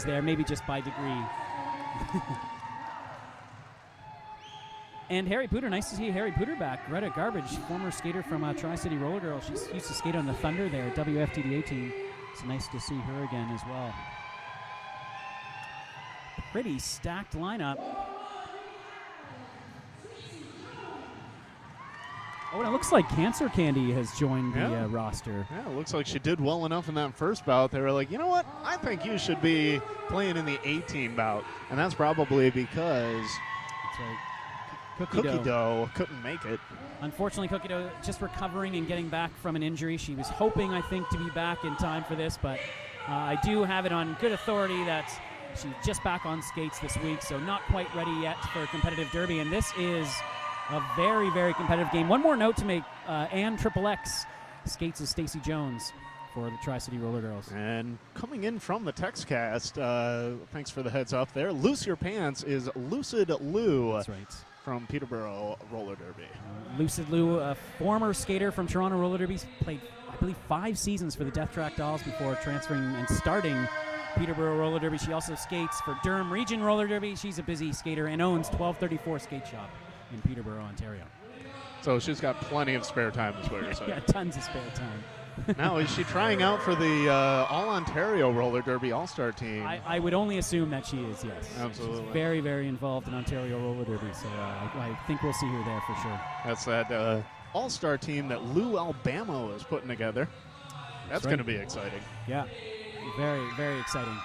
there, maybe just by degree. And Harry Pooter, nice to see Harry Pooter back. Greta Garbage, former skater from Tri-City Rollergirls. She used to skate on the Thunder there, WFTDA team. It's nice to see her again as well. Pretty stacked lineup. Oh, and it looks like Cancer Candy has joined the roster. Yeah, it looks like she did well enough in that first bout. They were like, you know what? I think you should be playing in the 18 bout. And that's probably because That's right. Cookie Dough couldn't make it. Unfortunately, Cookie Dough just recovering and getting back from an injury. She was hoping, I think, to be back in time for this, but I do have it on good authority that she's just back on skates this week, so not quite ready yet for a competitive derby. And this is a very, very competitive game. One more note to make, Ann XXX skates as Stacey Jones for the Tri-City Rollergirls. And coming in from the TextCast, thanks for the heads up there, Loose Your Pants is Lucid Lou. That's right. From Peterborough Roller Derby. Lucid Lou, a former skater from Toronto Roller Derby, played, I believe, 5 seasons for the Death Track Dolls before transferring and starting Peterborough Roller Derby. She also skates for Durham Region Roller Derby. She's a busy skater and owns 1234 Skate Shop in Peterborough, Ontario. So she's got plenty of spare time, is what you're saying. Yeah, tons of spare time. Now, is she trying out for the All-Ontario Roller Derby All-Star team? I would only assume that she is, yes. Absolutely. She's very, very involved in Ontario Roller Derby, so I think we'll see her there for sure. That's that All-Star team that Lou Albamo is putting together. That's going to be exciting. Yeah, very, very exciting.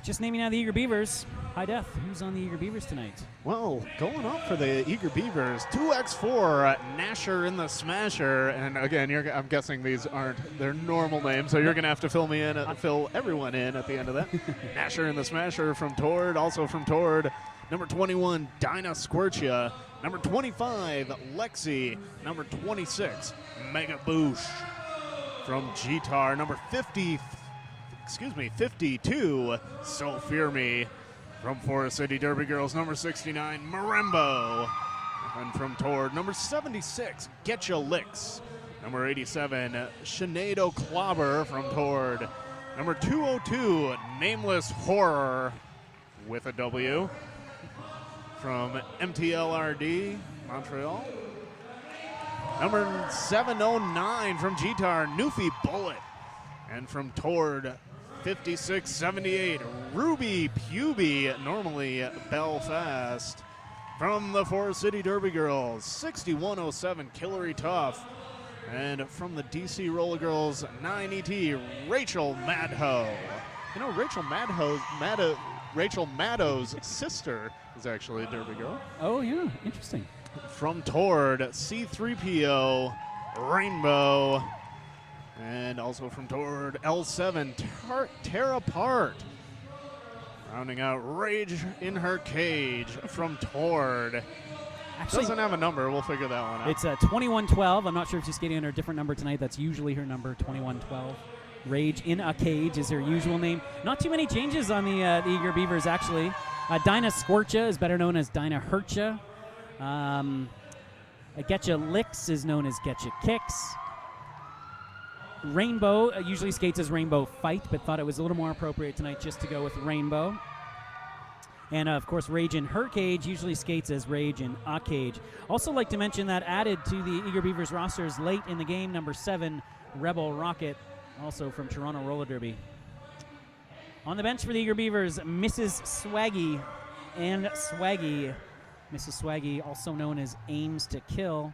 Just naming out the Eager Beavers. High Def, who's on the Eager Beavers tonight? Well, going up for the Eager Beavers, 2x4, Nasher in the Smasher. And again, I'm guessing these aren't their normal names, so you're going to have to fill me in, fill everyone in at the end of that. Nasher in the Smasher from ToRD, also from ToRD. Number 21, Dinah Squirtia. Number 25, Lexi. Number 26, Mega Boosh from GTAR. Number 52, So Fear Me from Forest City Derby Girls. Number 69, Marembo. And from ToRD, number 76, Getcha Licks. Number 87, Sinead O'Clobber from ToRD. Number 202, Nameless Horror with a W from MTLRD, Montreal. Number 709 from GTAR, Newfie Bullet. And from ToRD, 5678, Ruby Puby, normally Belfast. From the Forest City Derby Girls, 6107, Killary Tough. And from the DC Roller Girls, 9ET, Rachel Madho. You know, Rachel Maddo's sister is actually a Derby Girl. Oh, yeah, interesting. From ToRD, C3PO, Rainbow. And also from ToRD, L7, Tear Apart. Rounding out Rage in Her Cage from ToRD. Actually, doesn't have a number. We'll figure that one out. It's 2112. I'm not sure if she's skating under a different number tonight. That's usually her number, 2112. Rage in a Cage is her usual name. Not too many changes on the Eager Beavers, actually. Dinah Squircha is better known as Dinah Hurcha. Getcha Licks is known as Getcha Kicks. Rainbow usually skates as Rainbow Fight, but thought it was a little more appropriate tonight just to go with Rainbow. And, of course, Rage in Her Cage usually skates as Rage in a Cage. Also like to mention that added to the Eager Beavers rosters late in the game, number 7, Rebel Rocket, also from Toronto Roller Derby. On the bench for the Eager Beavers, Mrs. Swaggy and Swaggy. Mrs. Swaggy, also known as Aims to Kill.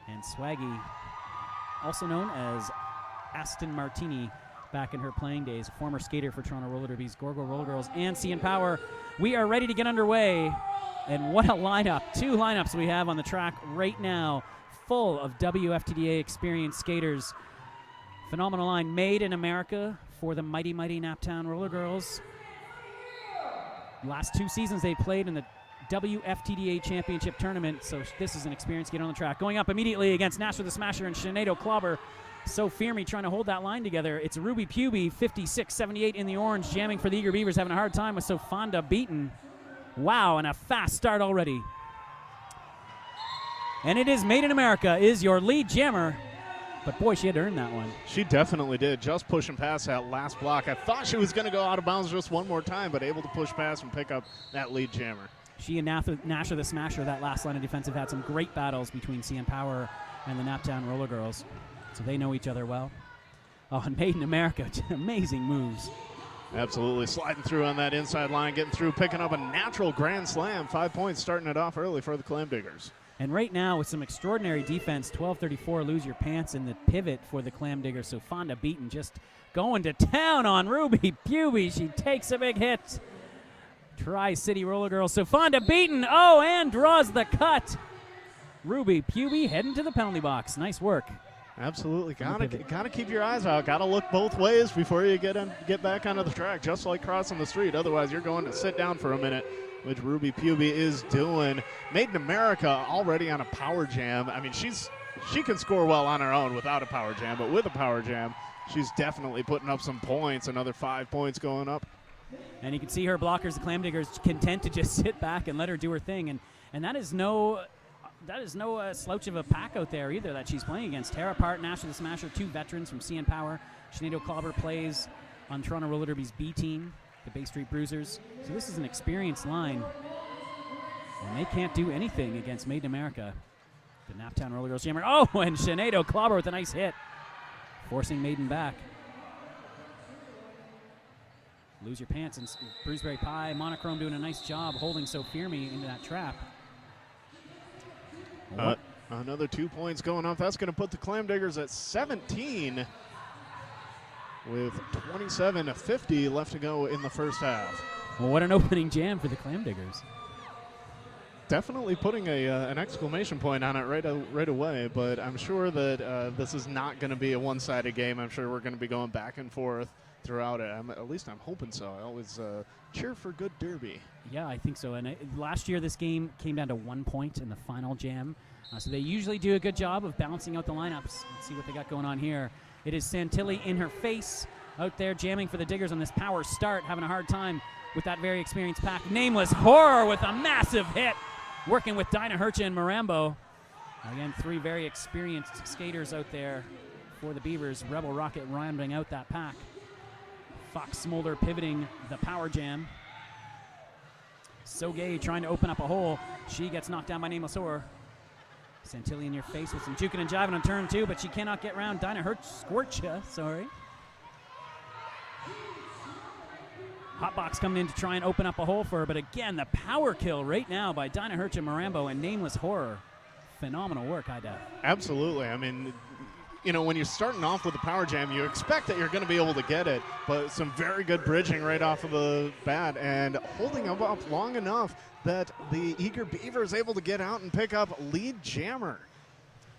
And Swaggy, also known as Aston Martini, back in her playing days, former skater for Toronto Roller Derby's Gorgo Roller Girls and CN Power. We are ready to get underway, and what a lineup. 2 lineups we have on the track right now, full of WFTDA experienced skaters. Phenomenal line, made in America for the mighty, mighty Naptown Roller Girls. Last 2 seasons they played in the WFTDA Championship Tournament, so this is an experienced skater on the track. Going up immediately against Nasher the Smasher and Sinead O'Clobber. So Fear Me trying to hold that line together. It's Ruby Puby, 56-78 in the orange, jamming for the Eager Beavers, having a hard time with Sofonda beaten. Wow, and a fast start already. And it is Made in America is your lead jammer But boy, she had earned that one. She definitely did, just pushing past that last block. I thought she was going to go out of bounds just one more time, but able to push past and pick up that lead jammer. She and Nasher the Smasher, that last line of defense, have had some great battles between CN Power and the Naptown Rollergirls. So they know each other well. Oh, and Made in America, amazing moves. Absolutely, sliding through on that inside line, getting through, picking up a natural grand slam. 5 points, starting it off early for the Clam Diggers. And right now, with some extraordinary defense, 12:34, lose your pants in the pivot for the Clam Diggers. So Fonda Beaton just going to town on Ruby Puby. She takes a big hit. Tri-City Rollergirls. So Fonda Beaton, and draws the cut. Ruby Puby heading to the penalty box. Nice work. Absolutely, gotta keep your eyes out. Gotta look both ways before you get back onto the track, just like crossing the street. Otherwise, you're going to sit down for a minute, which Ruby Puby is doing. Made in America already on a power jam. I mean, she can score well on her own without a power jam, but with a power jam, she's definitely putting up some points. Another 5 points going up. And you can see her blockers, the Clam Diggers, content to just sit back and let her do her thing. And that is no slouch of a pack out there either that she's playing against. Tara Part, Nasher the Smasher, 2 veterans from CN Power. Sinead Clobber plays on Toronto Roller Derby's B team, the Bay Street Bruisers. So this is an experienced line. And they can't do anything against Made in America. The Naptown Roller Girls jammer. Oh, and Sinead Clobber with a nice hit, forcing Maiden back. Lose your pants, and Bruceberry Pie, Monochrome doing a nice job holding So Fear Me into that trap. Another 2 points going off. That's going to put the Clam Diggers at 17 with 27:50 left to go in the first half. Well, what an opening jam for the Clam Diggers. Definitely putting an exclamation point on it right away, but I'm sure that this is not going to be a one-sided game. I'm sure we're going to be going back and forth throughout it. At least I'm hoping so. I always cheer for good derby. Yeah, I think so. And last year this game came down to 1 point in the final jam. So they usually do a good job of balancing out the lineups. Let's see what they got going on here. It is Santilli in her face out there jamming for the Diggers on this power start, having a hard time with that very experienced pack. Nameless Horror with a massive hit, working with Dinah Hercha and Marambo. Again, 3 very experienced skaters out there for the Beavers. Rebel Rocket rounding out that pack. Fox Smolder pivoting the power jam. So Gay trying to open up a hole. She gets knocked down by Nameless Horror. Santilli in your face with some juking and jiving on turn 2, but she cannot get around. Dinah Squircha, sorry. Hotbox coming in to try and open up a hole for her, but again, the power kill right now by Dinah Hercha, Marambo, and Nameless Horror. Phenomenal work, High Def. Absolutely. I mean, you know, when you're starting off with a power jam, you expect that you're going to be able to get it, but some very good bridging right off of the bat and holding them up long enough that the eager Beaver is able to get out and pick up lead jammer.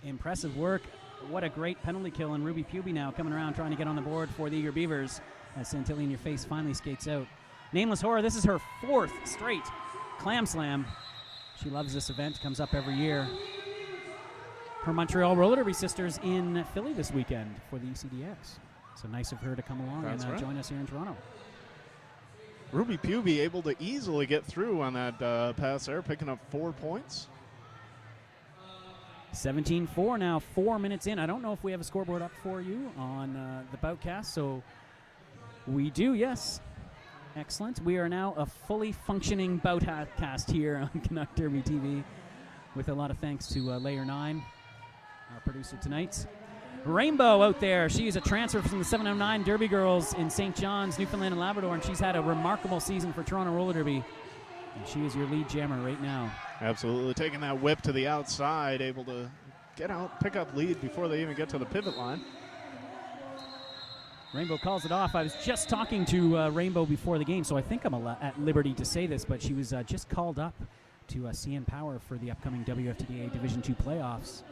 Impressive work. What a great penalty kill, and Ruby Puby now coming around trying to get on the board for the eager Beavers as Santilli in your face finally skates out. Nameless Horror, this is her 4th straight Clam Slam. She loves this event, comes up every year. Her Montreal Roller Derby sisters in Philly this weekend for the ECDX. So nice of her to come along and join us here in Toronto. Ruby Puby able to easily get through on that pass there, picking up 4 points. 17-4 now, 4 minutes in. I don't know if we have a scoreboard up for you on the Boutcast, so we do, yes. Excellent. We are now a fully functioning Boutcast here on Canuck Derby TV, with a lot of thanks to Layer 9, our producer tonight. Rainbow out there. She is a transfer from the 709 Derby Girls in St. John's, Newfoundland and Labrador, and she's had a remarkable season for Toronto Roller Derby. And she is your lead jammer right now. Absolutely. Taking that whip to the outside, able to get out, pick up lead before they even get to the pivot line. Rainbow calls it off. I was just talking to Rainbow before the game, so I think I'm at liberty to say this, but she was just called up to CN Power for the upcoming WFTDA Division II playoffs.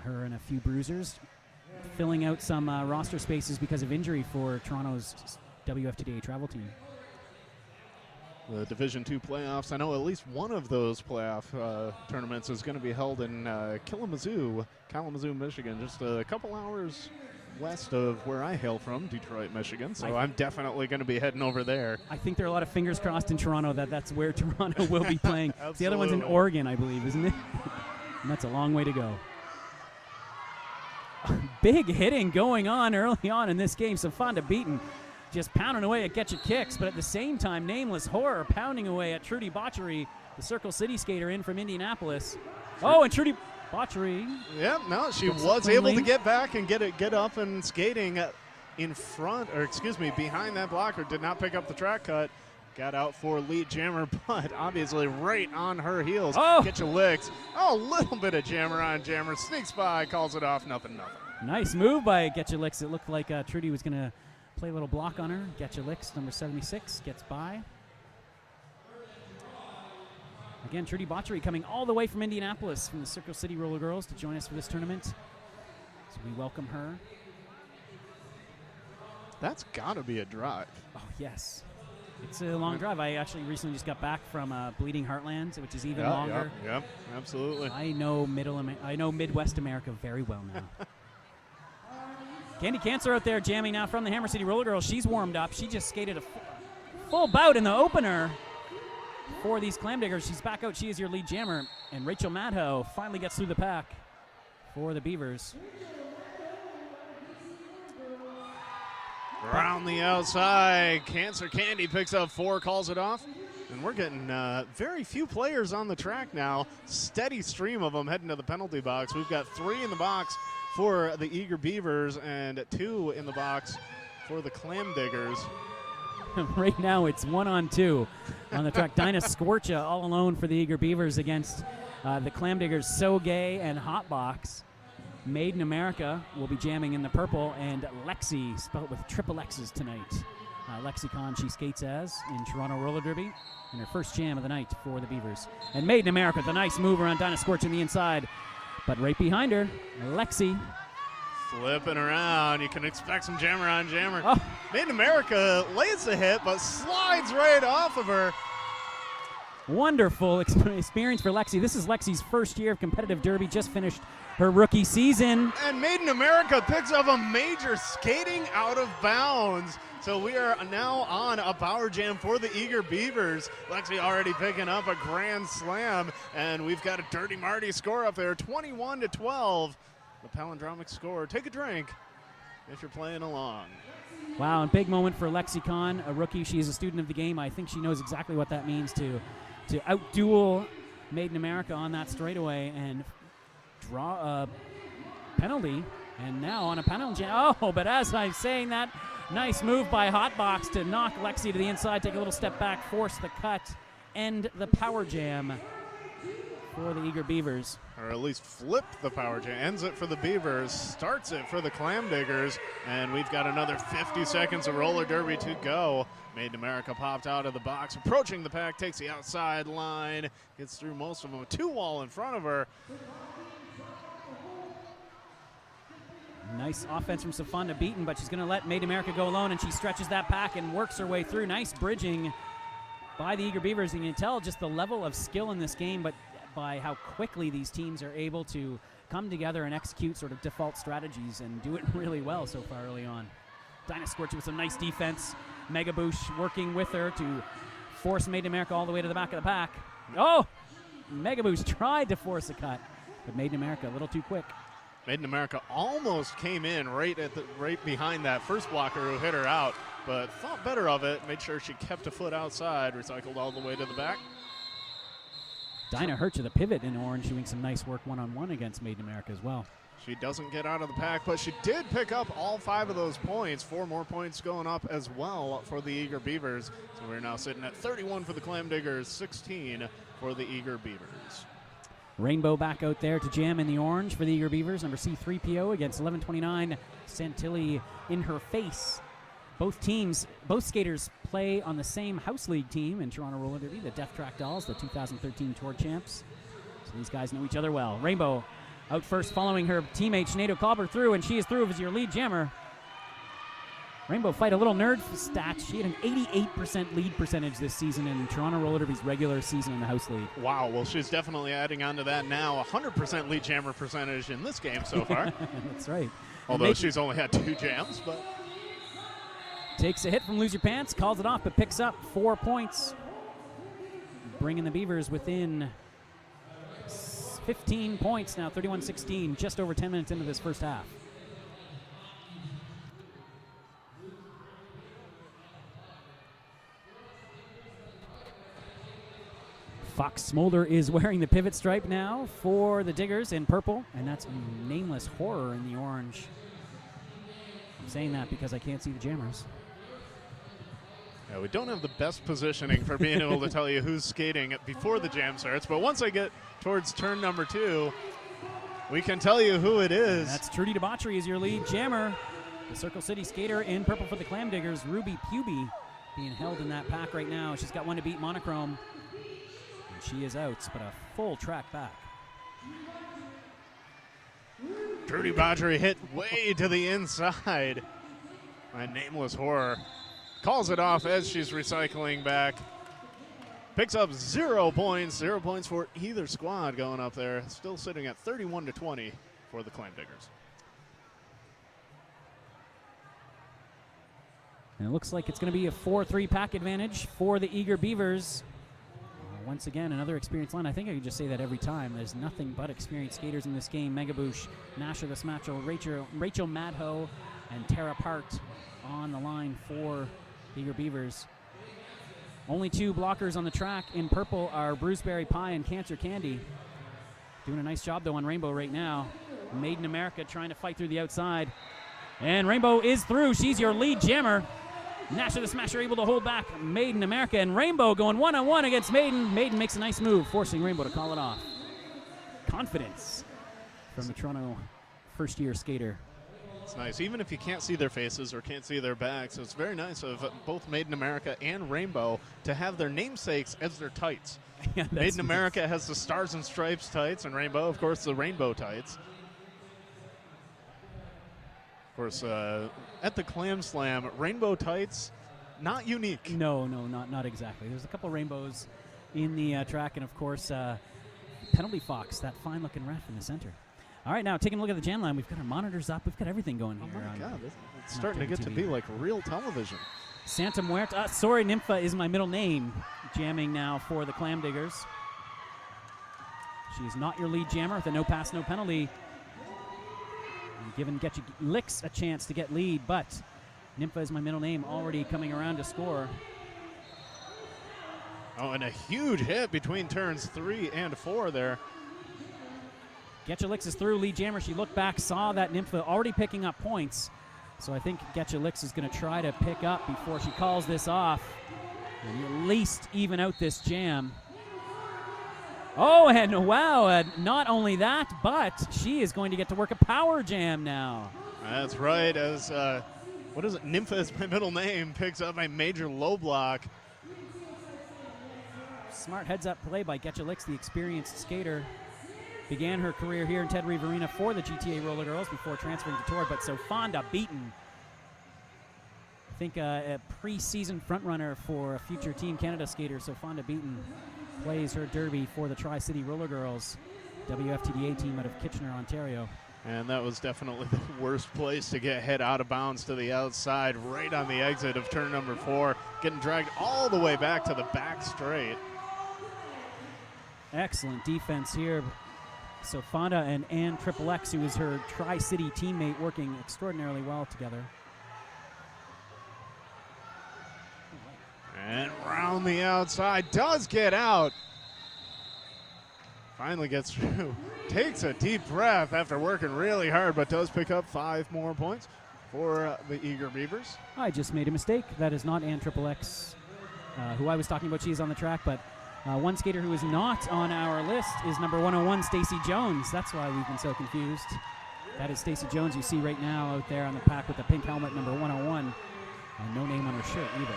Her and a few bruisers filling out some roster spaces because of injury for Toronto's WFTDA travel team. The Division II playoffs, I know at least one of those playoff tournaments is going to be held in Kalamazoo, Michigan, just a couple hours west of where I hail from, Detroit, Michigan. So I'm definitely going to be heading over there. I think there are a lot of fingers crossed in Toronto that that's where Toronto will be playing. The other one's in Oregon, I believe, isn't it? And that's a long way to go. big hitting going on early on in this game. Safanda Beaton just pounding away at Getcha Kicks, but at the same time, Nameless Horror pounding away at Trudy Botchery, the Circle City skater in from Indianapolis. Oh, and Trudy Botchery. Yeah, no, she was able to get back and get up and skating in front, or excuse me, behind that blocker. Did not pick up the track cut. Got out for lead jammer, but obviously right on her heels. Oh! Get your licks. Oh, a little bit of jammer on jammer. Sneaks by, calls it off, nothing. Nice move by Getcha Licks. It looked like Trudy was going to play a little block on her. Getcha Licks, number 76, gets by. Again, Trudy Botchery coming all the way from Indianapolis from the Circle City Rollergirls to join us for this tournament. So we welcome her. That's got to be a drive. Oh, yes. It's a long drive. I actually recently just got back from Bleeding Heartlands, which is even longer. Yep, absolutely. I know Midwest America very well now. Candy Cancer out there jamming now from the Hammer City Rollergirls. She's warmed up. She just skated a full bout in the opener for these Clam Diggers. She's back out. She is your lead jammer. And Rachel Madhoe finally gets through the pack for the Beavers. Around the outside, Cancer Candy picks up 4, calls it off. And we're getting very few players on the track now. Steady stream of them heading to the penalty box. We've got 3 in the box for the Eager Beavers and 2 in the box for the Clam Diggers. Right now it's 1-on-2 on the track. Dinah Scorcha all alone for the Eager Beavers against the Clam Diggers, So Gay and Hotbox. Made in America will be jamming in the purple, and Lexi, spelled with triple X's tonight. Lexicon she skates as in Toronto Roller Derby, and her first jam of the night for the Beavers. And Made in America with a nice move around Dinah Scorch on the inside, but right behind her, Lexi. Flipping around, you can expect some jammer on jammer. Oh. Made in America lays the hit, but slides right off of her. Wonderful experience for Lexi. This is Lexi's first year of competitive derby, just finished her rookie season. And Made in America picks up a major skating out of bounds. So we are now on a power jam for the Eager Beavers. Lexi already picking up a grand slam, and we've got a Dirty Marty score up there, 21-12. The palindromic score. Take a drink if you're playing along. Wow, and big moment for Lexicon, a rookie. She is a student of the game. I think she knows exactly what that means to out-duel Made in America on that straightaway and draw a penalty. And now on a penalty. Oh, but as I'm saying that, nice move by Hotbox to knock Lexi to the inside, take a little step back, force the cut, end the power jam for the Eager Beavers. Or at least flip the power jam. Ends it for the Beavers, starts it for the Clam Diggers, and we've got another 50 seconds of roller derby to go. Made in America popped out of the box, approaching the pack, takes the outside line, gets through most of them. A 2-wall in front of her. Nice offense from Safanda Beaton, but she's going to let Made in America go alone, and she stretches that pack and works her way through. Nice bridging by the Eager Beavers. And you can tell just the level of skill in this game, but by how quickly these teams are able to come together and execute sort of default strategies and do it really well so far early on. Dinah Scorch with some nice defense. Mega Boosh working with her to force Made in America all the way to the back of the pack. Oh! Mega Boosh tried to force a cut, but Made in America a little too quick. Made in America almost came in right behind that first blocker who hit her out, but thought better of it, made sure she kept a foot outside, recycled all the way to the back. Dinah hurt to the pivot in orange, doing some nice work one-on-one against Made in America as well. She doesn't get out of the pack, but she did pick up all 5 of those points. 4 more points going up as well for the Eager Beavers. So we're now sitting at 31 for the Clam Diggers, 16 for the Eager Beavers. Rainbow back out there to jam in the orange for the Eager Beavers. Number C3PO against 1129 Santilli in her face. Both skaters play on the same house league team in Toronto Roller Derby, the Death Track Dolls, the 2013 Tour champs. So these guys know each other well. Rainbow out first, following her teammate Sinead O'Cobber through, and she is through as your lead jammer. Rainbow fight a little nerd stats. She had an 88% lead percentage this season in Toronto Roller Derby's regular season in the house league. Wow, well, she's definitely adding on to that now. 100% lead jammer percentage in this game so far. That's right. Although she's only had 2 jams, but... Takes a hit from Lose Your Pants, calls it off, but picks up 4 points. Bringing the Beavers within 15 points now, 31-16, just over 10 minutes into this first half. Fox Smolder is wearing the pivot stripe now for the Diggers in purple, and that's Nameless Horror in the orange. I'm saying that because I can't see the jammers. Yeah, we don't have the best positioning for being able to tell you who's skating before the jam starts, but once I get towards turn number 2, we can tell you who it is. And that's ToRD Debauchery is your lead jammer. The Circle City skater in purple for the Clam Diggers, Ruby Puby, being held in that pack right now. She's got one to beat Monochrome, and she is out, but a full track back. ToRD Debauchery hit way to the inside by Nameless Horror. Calls it off as she's recycling back. Picks up 0 points. 0 points for either squad going up there. Still sitting at 31-20 for the Clam Diggers. And it looks like it's going to be a 4-3 pack advantage for the eager Beavers. Once again, another experienced line. I think I could just say that every time. There's nothing but experienced skaters in this game. Megaboosh, Nasher the Smatchel, Rachel Madho, and Tara Part on the line for eager Beavers. Only 2 blockers on the track in purple are Bruceberry Pie and Cancer Candy. Doing a nice job, though, on Rainbow right now. Made in America trying to fight through the outside. And Rainbow is through. She's your lead jammer. Nasher the Smasher able to hold back Made in America. And Rainbow going one-on-one against Maiden. Maiden makes a nice move, forcing Rainbow to call it off. Confidence from the Toronto first-year skater. It's nice. Even if you can't see their faces or can't see their backs, it's very nice of both Made in America and Rainbow to have their namesakes as their tights. Yeah, Made in America has the Stars and Stripes tights, and Rainbow, of course, the Rainbow tights. Of course, at the Clam Slam, Rainbow tights, not unique. No, not exactly. There's a couple rainbows in the track, and of course, Penalty Fox, that fine-looking ref in the center. All right, now taking a look at the jam line, we've got our monitors up. We've got everything going here. Oh, my God. It's starting to get to be like real television. Santa Muerta. Sorry, Nympha is my middle name. Jamming now for the Clam Diggers. She's not your lead jammer with a no pass, no penalty. And giving Getcha Licks a chance to get lead, but Nympha is my middle name, already coming around to score. Oh, and a huge hit between turns 3 and 4 there. Getcha Licks is through, lead jammer. She looked back, saw that Nympha already picking up points. So I think Getcha Licks is going to try to pick up before she calls this off and at least even out this jam. Oh, and wow, not only that, but she is going to get to work a power jam now. That's right, as, what is it, Nympha is my middle name, picks up a major low block. Smart heads-up play by Getcha Licks, the experienced skater. Began her career here in Ted Reeve Arena for the GTA Rollergirls before transferring to ToRD, but Sofanda beaten. I think a pre-season frontrunner for a future Team Canada skater, Sofanda Beaton, plays her derby for the Tri-City Rollergirls, WFTDA team out of Kitchener, Ontario. And that was definitely the worst place to get hit out of bounds to the outside, right on the exit of turn number 4, getting dragged all the way back to the back straight. Excellent defense here. Sofanda and Ann Triple X, who is her Tri-City teammate, working extraordinarily well together. And round the outside, does get out. Finally gets through. Takes a deep breath after working really hard, but does pick up 5 more points for the eager Beavers. I just made a mistake. That is not Ann Triple X, who I was talking about. She's on the track, but one skater who is not on our list is number 101, Stacy Jones. That's why we've been so confused. That is Stacy Jones you see right now out there on the pack with the pink helmet, number 101, and no name on her shirt either.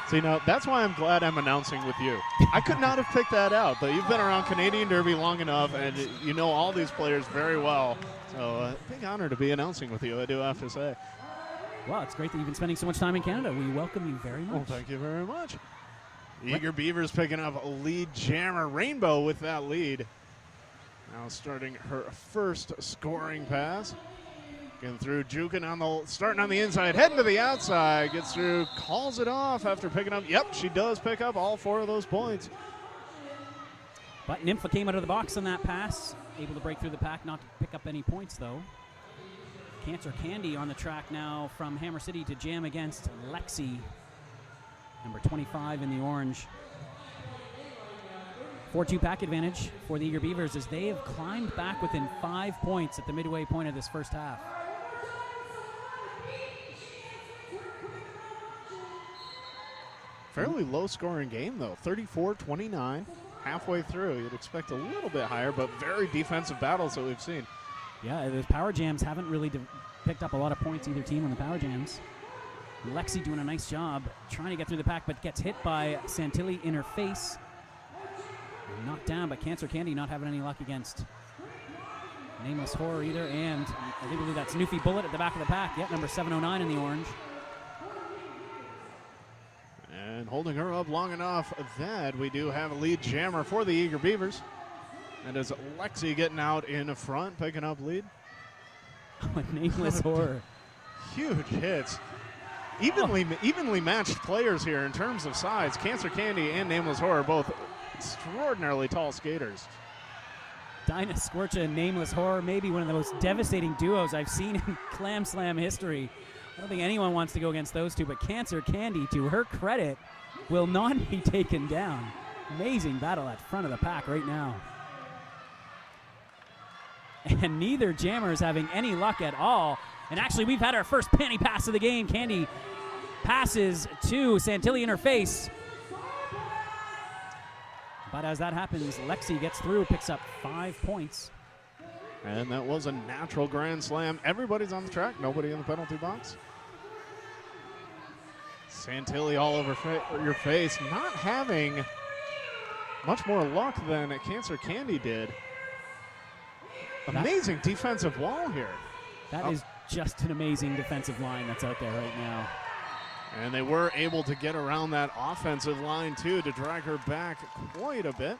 See, now, that's why I'm glad I'm announcing with you. I could not have picked that out, but you've been around Canadian Derby long enough, and you know all these players very well. So, big honor to be announcing with you, I do have to say. Well, it's great that you've been spending so much time in Canada. We welcome you very much. Well, thank you very much. Eager Beavers picking up a lead jammer. Rainbow with that lead. Now starting her first scoring pass. Getting through, juking on the, starting on the inside, heading to the outside. Gets through, calls it off after picking up. Yep, she does pick up all 4 of those points. But Nympha came out of the box on that pass. Able to break through the pack, not to pick up any points though. Cancer Candy on the track now from Hammer City to jam against Lexi. Number 25 in the orange. 4-2 pack advantage for the Eager Beavers as they have climbed back within 5 points at the midway point of this first half. Fairly low-scoring game, though. 34-29, halfway through. You'd expect a little bit higher, but very defensive battles that we've seen. Yeah, those power jams haven't really picked up a lot of points, either team on the power jams. Lexi doing a nice job trying to get through the pack, but gets hit by Santilli in her face. Knocked down, but Cancer Candy not having any luck against Nameless Horror either, and I believe that's Newfie Bullet at the back of the pack. Yep, number 709 in the orange. And holding her up long enough that we do have a lead jammer for the Eager Beavers. And as Lexi getting out in front, picking up lead. Nameless Horror. Huge hits. Evenly matched players here in terms of size. Cancer Candy and Nameless Horror, both extraordinarily tall skaters. Dinah Squircha and Nameless Horror, maybe one of the most devastating duos I've seen in Clam Slam history. I don't think anyone wants to go against those two, but Cancer Candy, to her credit, will not be taken down. Amazing battle at front of the pack right now. And neither jammer is having any luck at all. And actually, we've had our first panty pass of the game. Candy passes to Santilli in her face. But as that happens, Lexi gets through, picks up 5 points. And that was a natural grand slam. Everybody's on the track, nobody in the penalty box. Santilli all over your face, not having much more luck than Cancer Candy did. Amazing defensive wall here. That is just an amazing defensive line that's out there right now. And they were able to get around that offensive line, too, to drag her back quite a bit.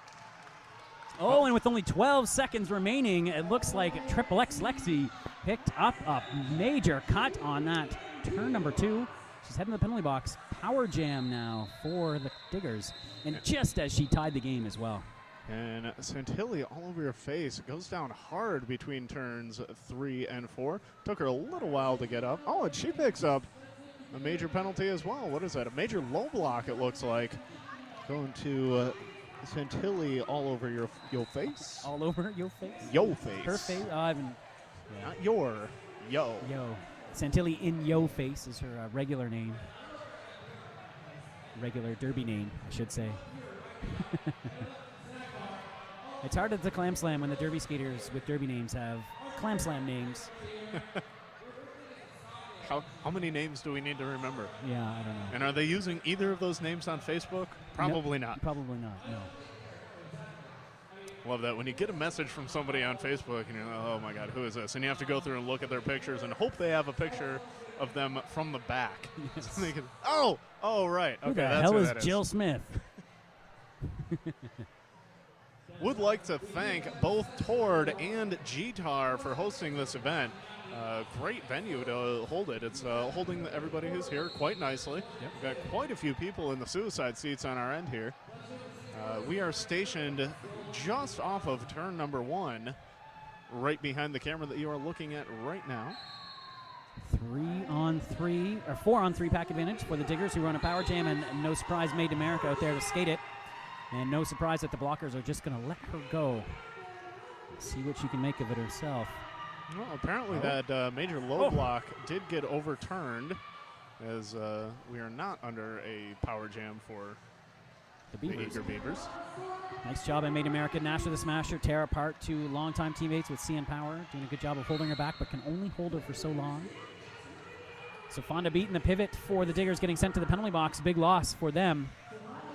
Oh, and with only 12 seconds remaining, it looks like Triple X Lexi picked up a major cut on that turn number 2. She's heading to the penalty box. Power jam now for the Diggers. And just as she tied the game as well. And Santilli all over your face. Goes down hard between turns 3 and 4. Took her a little while to get up. Oh, and she picks up a major penalty as well. What is that? A major low block, it looks like. Going to Santilli all over your face. All over your face? Yo face. Her face? Yeah. Not your. Yo. Yo. Santilli in yo face is her regular name. Regular derby name, I should say. It's hard at the Clam Slam when the derby skaters with derby names have Clam Slam names. How many names do we need to remember? Yeah, I don't know. And are they using either of those names on Facebook? Probably not. Probably not, no. Love that. When you get a message from somebody on Facebook and you're like, oh my God, who is this? And you have to go through and look at their pictures and hope they have a picture of them from the back. Yes. So they can, oh, right. Okay, who the that's hell who is that Jill Smith? Would like to thank both ToRD and GTAR for hosting this event. Great venue to hold it. It's holding everybody who's here quite nicely. Yep. We've got quite a few people in the suicide seats on our end here. We are stationed just off of turn number 1, right behind the camera that you are looking at right now. 4-on-3 pack advantage for the Diggers, who run a power jam, and no surprise, Made in America out there to skate it. And no surprise that the blockers are just going to let her go. See what she can make of it herself. Well, apparently that major low block did get overturned, as we are not under a power jam for the Eager Beavers. Nice job by Made in America. Nasher the Smasher tear apart two longtime teammates with CN Power, doing a good job of holding her back, but can only hold her for so long. So Fonda beating the pivot for the Diggers, getting sent to the penalty box. Big loss for them.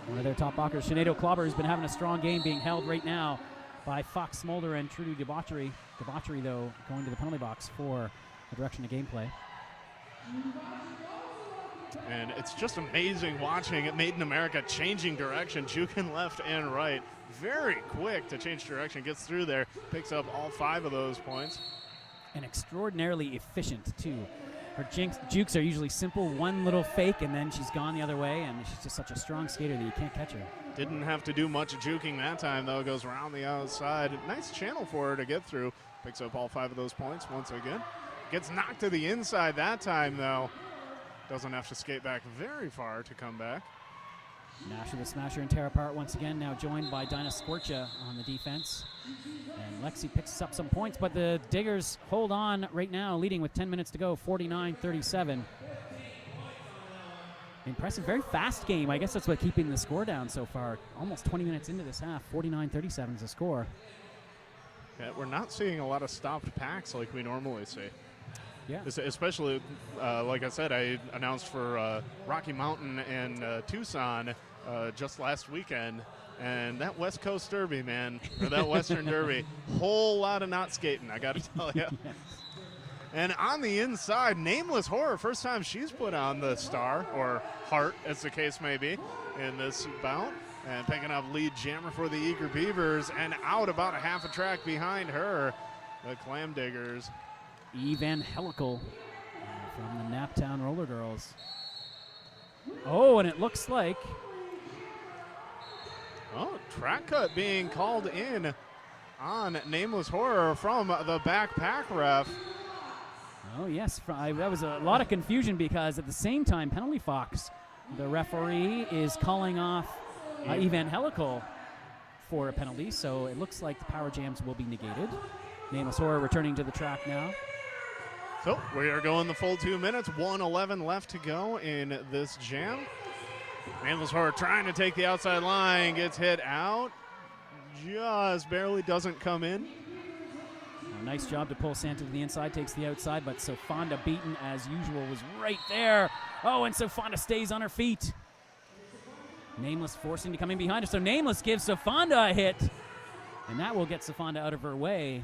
One of their top blockers, Sinead Clobber, has been having a strong game, being held right now by Fox Smolder and Trudy Debauchery. Debauchery, though, going to the penalty box for a direction of gameplay. And it's just amazing watching it. Made in America changing direction, juking left and right. Very quick to change direction, gets through there, picks up all 5 of those points. And extraordinarily efficient, too. Her jukes are usually simple, one little fake, and then she's gone the other way, and she's just such a strong skater that you can't catch her. Didn't have to do much juking that time, though. Goes around the outside. Nice channel for her to get through. Picks up all 5 of those points once again. Gets knocked to the inside that time, though. Doesn't have to skate back very far to come back. Nash with the smasher and tear apart once again, now joined by Dinah Squircha on the defense. And Lexi picks up some points, but the Diggers hold on right now, leading with 10 minutes to go, 49-37. Impressive, very fast game. I guess that's what keeping the score down so far. Almost 20 minutes into this half, 49-37 is the score. Yeah, we're not seeing a lot of stopped packs like we normally see. Yeah. Especially, like I said, I announced for Rocky Mountain and Tucson just last weekend. And that West Coast Derby, man, or that Western Derby, whole lot of not skating, I got to tell you. Yes. And on the inside, Nameless Horror, first time she's put on the star, or heart, as the case may be, in this bout. And picking up lead jammer for the Eager Beavers, and out about a half a track behind her, the Clam Diggers. Evangelical from the Naptown Rollergirls. Oh, and it looks like... Oh, track cut being called in on Nameless Horror from the back pack ref. Oh, yes. That was a lot of confusion because at the same time, Penalty Fox, the referee, is calling off Evangelical for a penalty, so it looks like the power jams will be negated. Nameless Horror returning to the track now. So we are going the full 2 minutes, 1:11 left to go in this jam. Nameless Horror trying to take the outside line, gets hit out, just barely doesn't come in. A nice job to pull Santa to the inside, takes the outside, but Sofonda beaten as usual was right there. Oh, and Sofonda stays on her feet. Nameless forcing to come in behind her, so Nameless gives Sofonda a hit, and that will get Sofonda out of her way.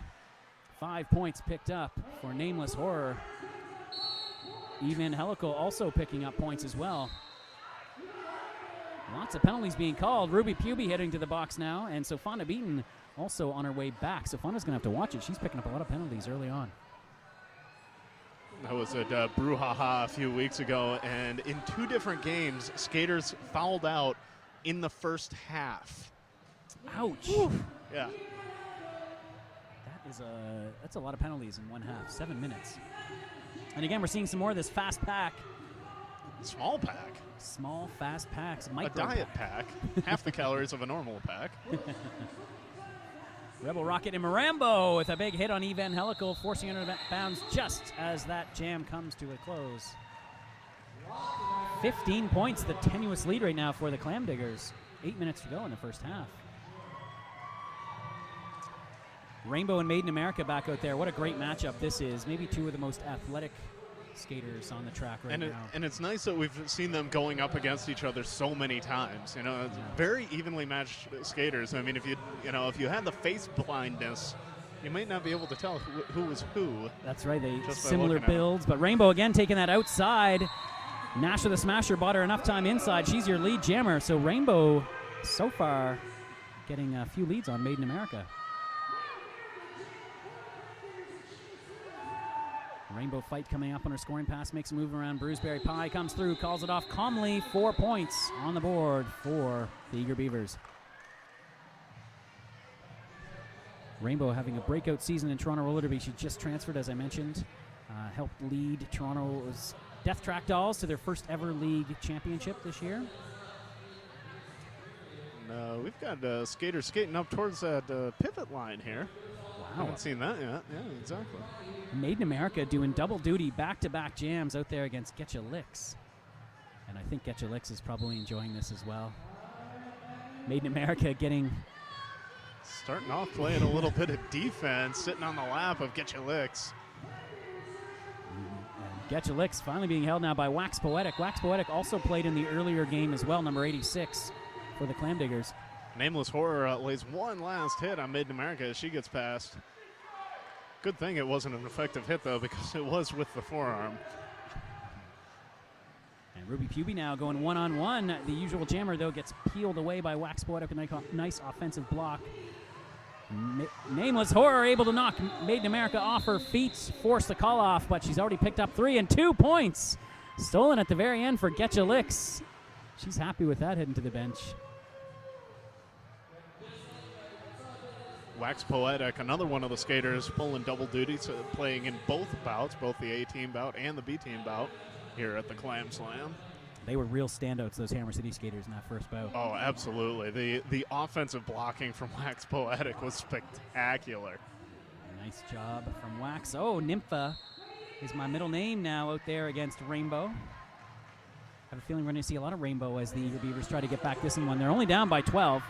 5 points picked up for Nameless Horror. Evangelical also picking up points as well. Lots of penalties being called. Ruby Puby heading to the box now, and Sofonda Beaton also on her way back. Sofonda's going to have to watch it. She's picking up a lot of penalties early on. That was at Brouhaha a few weeks ago, and in 2 different games, skaters fouled out in the first half. Ouch. Whew. Yeah. That's a lot of penalties in one half, 7 minutes. And again, we're seeing some more of this fast pack. Small pack. Small, fast packs. A diet pack. Half the calories of a normal pack. Rebel Rocket and Marambo with a big hit on Evangelical, forcing her out of bounds just as that jam comes to a close. 15 points, the tenuous lead right now for the Clam Diggers. 8 minutes to go in the first half. Rainbow and Made in America back out there. What a great matchup this is. Maybe 2 of the most athletic skaters on the track right now. And it's nice that we've seen them going up against each other so many times. You know, it's very evenly matched skaters. I mean, if you had the face blindness, you might not be able to tell who was who. That's right. They similar builds, but Rainbow again taking that outside. Nash of the Smasher bought her enough time inside. She's your lead jammer. So Rainbow so far getting a few leads on Made in America. Rainbow fight coming up on her scoring pass, makes a move around. Bruceberry Pie comes through, calls it off calmly. 4 points on the board for the Eager Beavers. Rainbow having a breakout season in Toronto Roller Derby. She just transferred, as I mentioned. Helped lead Toronto's Death Track Dolls to their first ever league championship this year. We've got skaters skating up towards that pivot line here. Wow. Haven't seen that yet. Yeah, exactly. Made in America doing double duty, back-to-back jams out there against Getcha Licks. And I think Getcha Licks is probably enjoying this as well. Made in America starting off playing a little bit of defense, sitting on the lap of Getcha Licks. And Getcha Licks finally being held now by Wax Poetic. Wax Poetic also played in the earlier game as well, number 86 for the Clam Diggers. Nameless Horror lays one last hit on Made in America as she gets past. Good thing it wasn't an effective hit, though, because it was with the forearm. And Ruby Puby now going one-on-one. The usual jammer, though, gets peeled away by Wax Poetic. A nice offensive block. Nameless Horror able to knock Made in America off her feet, force the call off, but she's already picked up 3 and 2 points. Stolen at the very end for Getcha Licks. She's happy with that heading to the bench. Wax Poetic, another one of the skaters pulling double duty, so playing in both bouts, both the A-team bout and the B-team bout here at the Clam Slam. They were real standouts, those Hammer City skaters, in that first bout. Oh, absolutely. The offensive blocking from Wax Poetic was spectacular. Nice job from Wax. Oh, Nympha is my middle name now out there against Rainbow. I have a feeling we're going to see a lot of Rainbow as the Eager Beavers try to get back this one. They're only down by 12.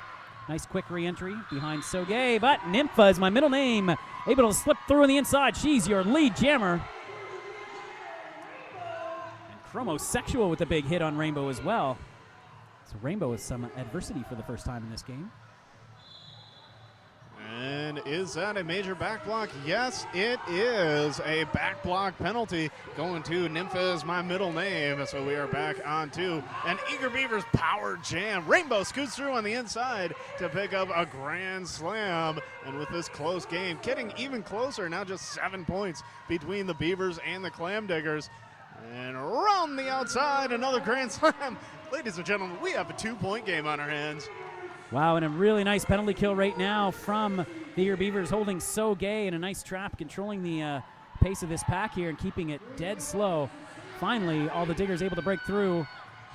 Nice quick re-entry behind Soge, but Nympha is my middle name. Able to slip through on the inside. She's your lead jammer. And Chromosexual with a big hit on Rainbow as well. So Rainbow with some adversity for the first time in this game. And is that a major back block? Yes, it is a back block penalty going to Nympha is my middle name. So we are back on to an Eager Beavers power jam. Rainbow scoots through on the inside to pick up a grand slam. And with this close game, getting even closer, now just 7 points between the Beavers and the Clam Diggers. And around the outside, another grand slam. Ladies and gentlemen, we have a 2-point game on our hands. Wow, and a really nice penalty kill right now from the Eager Beavers, holding So Gay in a nice trap, controlling the pace of this pack here and keeping it dead slow. Finally, all the Diggers able to break through,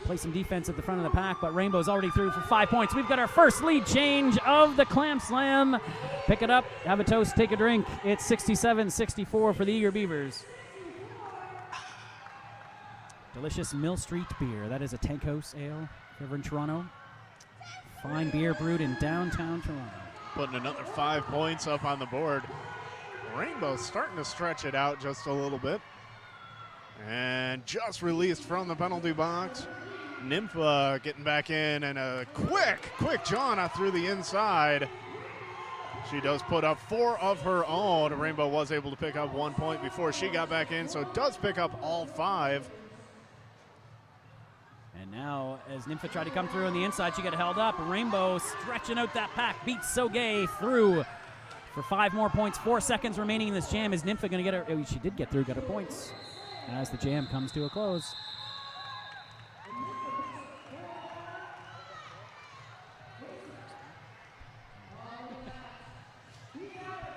play some defense at the front of the pack, but Rainbow's already through for 5 points. We've got our first lead change of the Clam Slam. Pick it up, have a toast, take a drink. It's 67-64 for the Eager Beavers. Delicious Mill Street beer. That is a Tank House ale over in Toronto. Fine beer brewed in downtown Toronto. Putting another 5 points up on the board. Rainbow starting to stretch it out just a little bit. And just released from the penalty box. Nympha getting back in and a quick Jana through the inside. She does put up 4 of her own. Rainbow was able to pick up 1 point before she got back in, so does pick up all 5. And now, as Nympha tried to come through on the inside, she got held up. Rainbow stretching out that pack, beats So Gay through for 5 more points. 4 seconds remaining in this jam. Is Nympha going to get her? Oh, she did get through, got her points. As the jam comes to a close.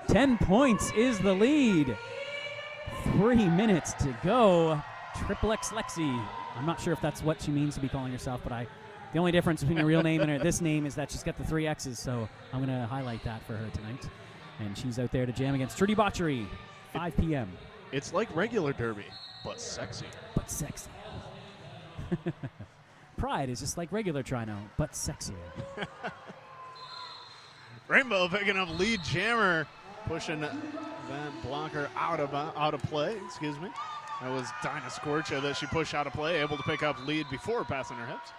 $10 points is the lead. 3 minutes to go. Triple X Lexi. I'm not sure if that's what she means to be calling herself, but the only difference between her real name and this name is that she's got the 3 X's, so I'm going to highlight that for her tonight. And she's out there to jam against ToRD Botchery, 5 p.m. It's like regular derby, but sexy. But sexy. Pride is just like regular Trino, but sexier. Rainbow picking up lead jammer, pushing that blocker out of play, excuse me. That was Dinah Scorcha that she pushed out of play, able to pick up lead before passing her hips.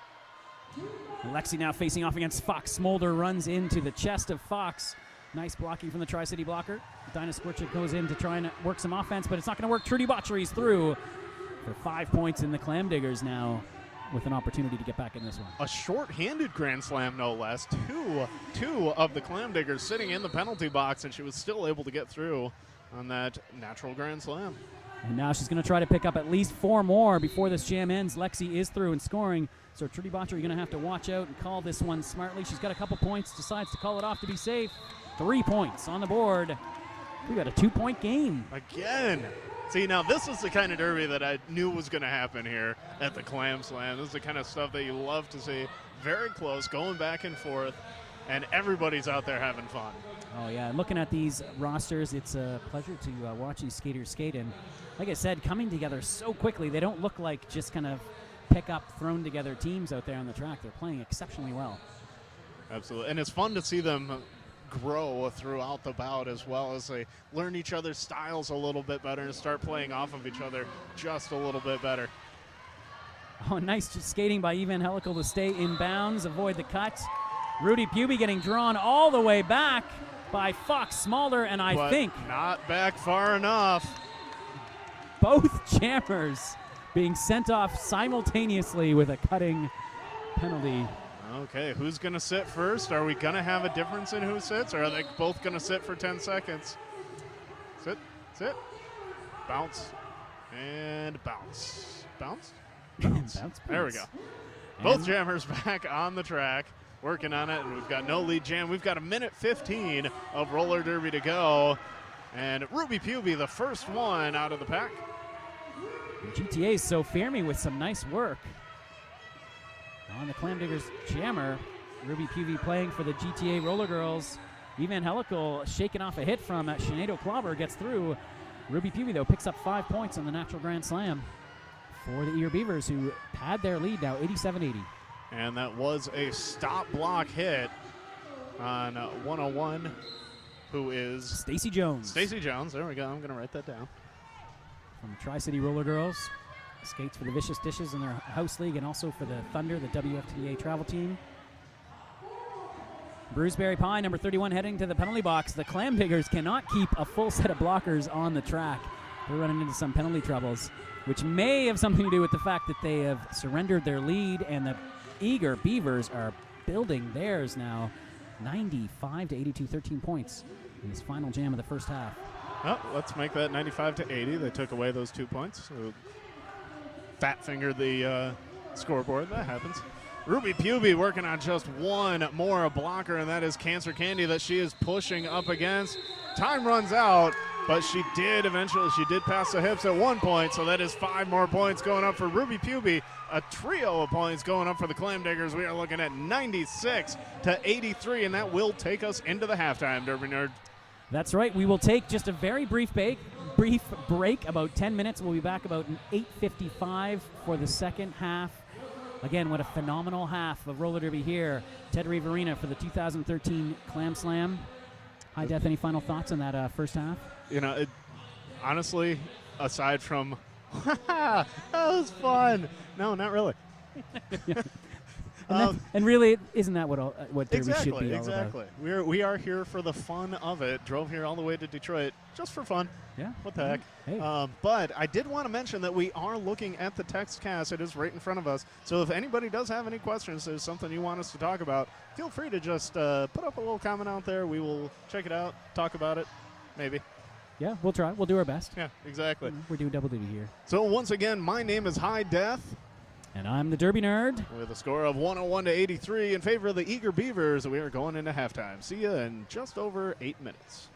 Lexi now facing off against Fox. Smolder runs into the chest of Fox. Nice blocking from the Tri-City blocker. Dinah Scorcha goes in to try and work some offense, but it's not going to work. ToRD Botchery's through for 5 points in the Clam Diggers now with an opportunity to get back in this one. A short-handed grand slam, no less. Two of the Clam Diggers sitting in the penalty box, and she was still able to get through on that natural grand slam. And now she's going to try to pick up at least 4 more before this jam ends. Lexi is through and scoring, so ToRD Botchery going to have to watch out and call this one smartly. She's got a couple points, decides to call it off to be safe. 3 points on the board. We got a 2-point game. Again. See, now this is the kind of derby that I knew was going to happen here at the Clam Slam. This is the kind of stuff that you love to see. Very close, going back and forth, and everybody's out there having fun. Oh, yeah. Looking at these rosters, it's a pleasure to watch these skaters skate. And like I said, coming together so quickly, they don't look like just kind of pick-up, thrown-together teams out there on the track. They're playing exceptionally well. Absolutely. And it's fun to see them grow throughout the bout as well as they learn each other's styles a little bit better and start playing off of each other just a little bit better. Oh, nice skating by Evangelical to stay in bounds, avoid the cut. Rudy Puby getting drawn all the way back by Fox Smolder, and I think not back far enough. Both jammers being sent off simultaneously with a cutting penalty. Okay, who's going to sit first? Are we going to have a difference in who sits, or are they both going to sit for 10 seconds? Sit, bounce, and bounce. Bounce? Bounce. Bounce. There we go. Both jammers back on the track, working on it, and we've got no lead jam. We've got 1:15 of roller derby to go, and Ruby Puby, the first one out of the pack. GTA's So Fermi with some nice work. On the Clam Diggers jammer, Ruby Puvey playing for the GTA Rollergirls. Evangelical shaking off a hit from Sinead O'Clobber, gets through. Ruby Puvey, though, picks up 5 points on the Natural Grand Slam for the Eager Beavers, who pad their lead now 87-80. And that was a stop block hit on 101, who is Stacy Jones. Stacy Jones. There we go. I'm going to write that down. From the Tri-City Rollergirls. Skates for the Vicious Dishes in their house league and also for the Thunder, the WFTA travel team. Bruceberry Pie, number 31, heading to the penalty box. The Clam Diggers cannot keep a full set of blockers on the track. They're running into some penalty troubles, which may have something to do with the fact that they have surrendered their lead, and the Eager Beavers are building theirs now. 95-82, 13 points in this final jam of the first half. Oh, let's make that 95-80. They took away those 2 points. So fat fingered the scoreboard. That happens. Ruby Puvey working on just one more blocker, and that is Cancer Candy that she is pushing up against. Time runs out, but she did pass the hips at 1 point, so that is 5 more points going up for Ruby Puvey. A trio of points going up for the Clam Diggers. We are looking at 96-83, and that will take us into the halftime, Derby Nerd. That's right. We will take just a very brief break, about 10 minutes. We'll be back about 8:55 for the second half. Again, what a phenomenal half of roller derby here. Ted Reeve Arena for the 2013 Clam Slam. Hi, Def, any final thoughts on that first half? You know, honestly, aside from, that was fun. No, not really. And really, isn't that what derby should be all exactly. about? We are here for the fun of it. Drove here all the way to Detroit just for fun. Yeah. What the heck? Hey. But I did want to mention that we are looking at the text cast. It is right in front of us. So if anybody does have any questions, there's something you want us to talk about, feel free to just put up a little comment out there. We will check it out, talk about it, maybe. Yeah, we'll try. We'll do our best. Yeah, exactly. We're doing double duty here. So once again, my name is High Death. And I'm the Derby Nerd. With a score of 101-83 in favor of the Eager Beavers, we are going into halftime. See you in just over 8 minutes.